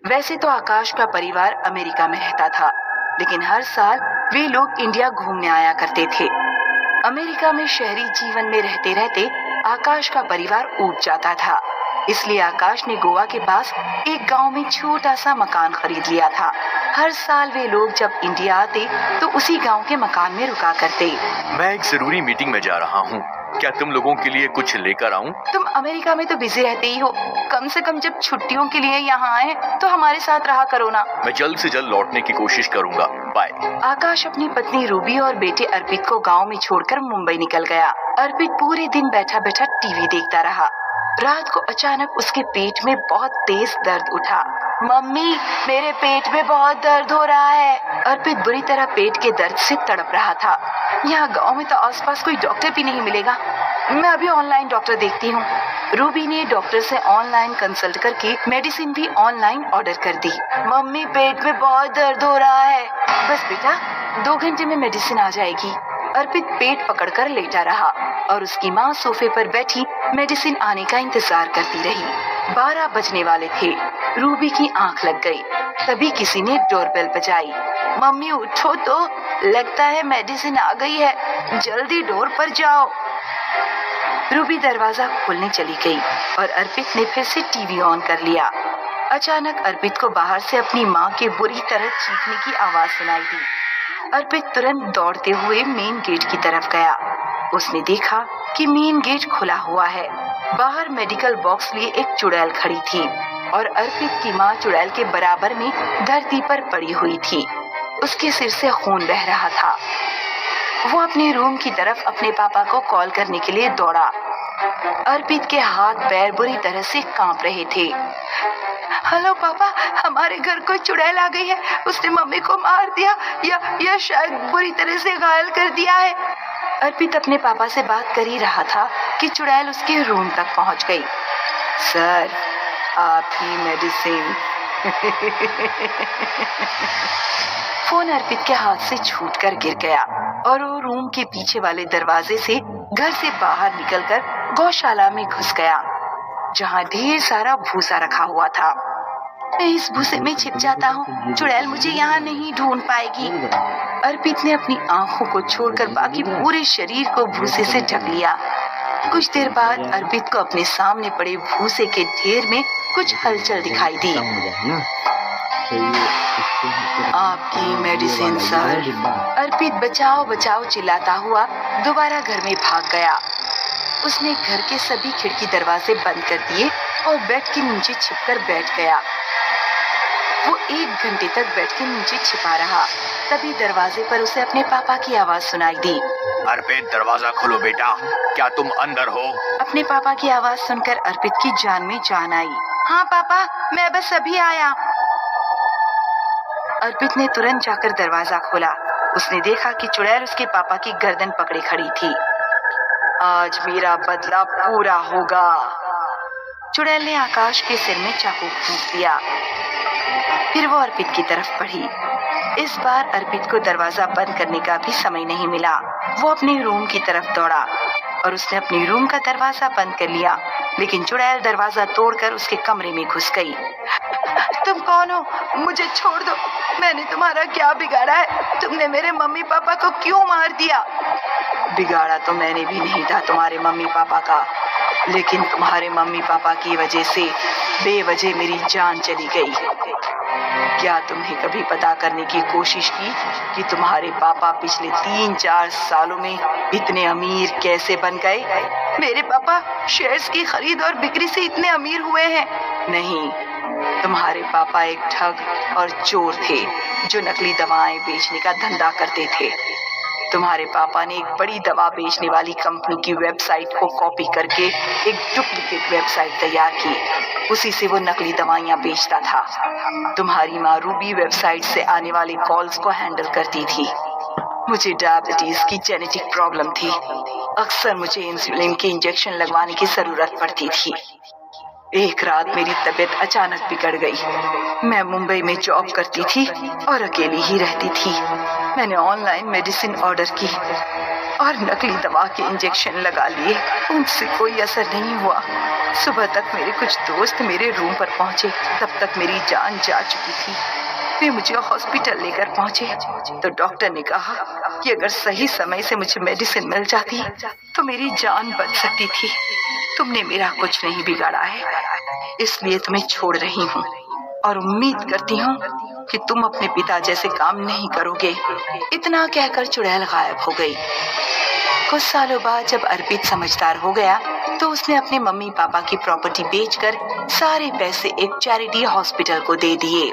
वैसे तो आकाश का परिवार अमेरिका में रहता था, लेकिन हर साल वे लोग इंडिया घूमने आया करते थे। अमेरिका में शहरी जीवन में रहते रहते आकाश का परिवार ऊब जाता था, इसलिए आकाश ने गोवा के पास एक गांव में छोटा सा मकान खरीद लिया था। हर साल वे लोग जब इंडिया आते तो उसी गांव के मकान में रुका करते। मैं एक जरूरी मीटिंग में जा रहा हूँ, क्या तुम लोगों के लिए कुछ लेकर आऊं? तुम अमेरिका में तो बिजी रहते ही हो, कम से कम जब छुट्टियों के लिए यहाँ आए तो हमारे साथ रहा करो ना। मैं जल्द से जल्द लौटने की कोशिश करूँगा, बाय। आकाश अपनी पत्नी रूबी और बेटे अर्पित को गांव में छोड़कर मुंबई निकल गया। अर्पित पूरे दिन बैठा बैठा टीवी देखता रहा। रात को अचानक उसके पेट में बहुत तेज दर्द उठा। मम्मी, मेरे पेट में बहुत दर्द हो रहा है। अर्पित बुरी तरह पेट के दर्द से तड़प रहा था। यहाँ गांव में तो आसपास कोई डॉक्टर भी नहीं मिलेगा, मैं अभी ऑनलाइन डॉक्टर देखती हूँ। रूबी ने डॉक्टर से ऑनलाइन कंसल्ट करके मेडिसिन भी ऑनलाइन ऑर्डर कर दी। मम्मी, पेट में बहुत दर्द हो रहा है। बस बेटा, 2 घंटे में मेडिसिन आ जाएगी। अर्पित पेट पकड़कर लेटा रहा और उसकी माँ सोफे पर बैठी मेडिसिन आने का इंतजार करती रही। 12 बजने वाले थे। रूबी की आंख लग गई। तभी किसी ने डोरबेल बजाई। मम्मी उठो तो, लगता है मेडिसिन आ गई है, जल्दी डोर पर जाओ। रूबी दरवाजा खोलने चली गई और अर्पित ने फिर से टीवी ऑन कर लिया। अचानक अर्पित को बाहर से अपनी माँ के बुरी तरह चीखने की आवाज सुनाई दी। अर्पित तुरंत दौड़ते हुए मेन गेट की तरफ गया। उसने देखा कि मेन गेट खुला हुआ है। बाहर मेडिकल बॉक्स लिए एक चुड़ैल खड़ी थी और अर्पित की माँ चुड़ैल के बराबर में धरती पर पड़ी हुई थी। उसके सिर से खून बह रहा था। वो अपने रूम की तरफ अपने पापा को कॉल करने के लिए दौड़ा। अर्पित के हाथ पैर बुरी तरह से कांप रहे थे। हेलो पापा, हमारे घर कोई चुड़ैल आ गई है, उसने मम्मी को मार दिया या शायद बुरी तरह से घायल कर दिया है। अर्पित अपने पापा से बात कर ही रहा था कि चुड़ैल उसके रूम तक पहुंच गई। सर, आप ही मेडिसिन। फोन अर्पित के हाथ से छूटकर गिर गया और वो रूम के पीछे वाले दरवाजे से घर से बाहर निकलकर गौशाला में घुस गया, जहाँ ढेर सारा भूसा रखा हुआ था। मैं इस भूसे में छिप जाता हूँ, चुड़ैल मुझे यहाँ नहीं ढूंढ पाएगी। अर्पित ने अपनी आंखों को छोड़कर बाकी पूरे शरीर को भूसे से ढक लिया। कुछ देर बाद अर्पित को अपने सामने पड़े भूसे के ढेर में कुछ हलचल दिखाई दी। आपकी मेडिसिन सर। अर्पित बचाओ बचाओ चिल्लाता हुआ दोबारा घर में भाग गया। उसने घर के सभी खिड़की दरवाजे बंद कर दिए और बेड के नीचे छिपकर बैठ गया। वो 1 घंटे तक बेड के नीचे छिपा रहा। तभी दरवाजे पर उसे अपने पापा की आवाज सुनाई दी। अर्पित, दरवाजा खोलो बेटा, क्या तुम अंदर हो? अपने पापा की आवाज सुनकर अर्पित की जान में जान आई। हाँ पापा, मैं बस अभी आया। अर्पित ने तुरंत जाकर दरवाजा खोला। उसने देखा कि चुड़ैल उसके पापा की गर्दन पकड़े खड़ी थी। आज मेरा बदला पूरा होगा। चुड़ैल ने आकाश के सिर में चाकू फूंक दिया। फिर वो अर्पित की तरफ बढ़ी। इस बार अर्पित को दरवाजा बंद करने का भी समय नहीं मिला। वो अपने रूम की तरफ दौड़ा और उसने अपने रूम का दरवाजा बंद कर लिया, लेकिन चुड़ैल दरवाजा तोड़कर उसके कमरे में घुस गई। तुम कौन हो? मुझे छोड़ दो, मैंने तुम्हारा क्या बिगाड़ा है? तुमने मेरे मम्मी पापा को क्यों मार दिया? बिगाड़ा तो मैंने भी नहीं था तुम्हारे मम्मी पापा का, लेकिन तुम्हारे मम्मी पापा की वजह से बेवजह मेरी जान चली गई। क्या तुमने कभी पता करने की कोशिश की कि तुम्हारे पापा पिछले 3-4 सालों में इतने अमीर कैसे बन गए? मेरे पापा शेयर्स की खरीद और बिक्री से इतने अमीर हुए हैं? नहीं, तुम्हारे पापा एक ठग और चोर थे जो नकली दवाएं बेचने का धंधा करते थे। तुम्हारे पापा ने एक बड़ी दवा बेचने वाली कंपनी की वेबसाइट को कॉपी करके एक डुप्लीकेट वेबसाइट तैयार की। उसी से वो नकली दवाइयां बेचता था। तुम्हारी माँ रूबी वेबसाइट से आने वाले कॉल्स को हैंडल करती थी। मुझे डायबिटीज की जेनेटिक प्रॉब्लम थी। अक्सर मुझे इंसुलिन के इंजेक्शन लगवाने की जरूरत पड़ती थी। एक रात मेरी तबीयत अचानक बिगड़ गई। मैं मुंबई में जॉब करती थी और अकेली ही रहती थी। मैंने ऑनलाइन मेडिसिन ऑर्डर की और नकली दवा के इंजेक्शन लगा लिए। उनसे कोई असर नहीं हुआ। सुबह तक मेरे कुछ दोस्त मेरे रूम पर पहुंचे, तब तक मेरी जान जा चुकी थी। वे मुझे हॉस्पिटल लेकर पहुंचे तो डॉक्टर ने कहा कि अगर सही समय से मुझे मेडिसिन मिल जाती तो मेरी जान बच सकती थी। तुमने मेरा कुछ नहीं बिगाड़ा है, इसलिए तुम्हें छोड़ रही हूँ और उम्मीद करती हूँ कि तुम अपने पिता जैसे काम नहीं करोगे। इतना कहकर चुड़ैल गायब हो गई। कुछ सालों बाद जब अर्पित समझदार हो गया तो उसने अपने मम्मी पापा की प्रॉपर्टी बेचकर सारे पैसे एक चैरिटी हॉस्पिटल को दे दिए।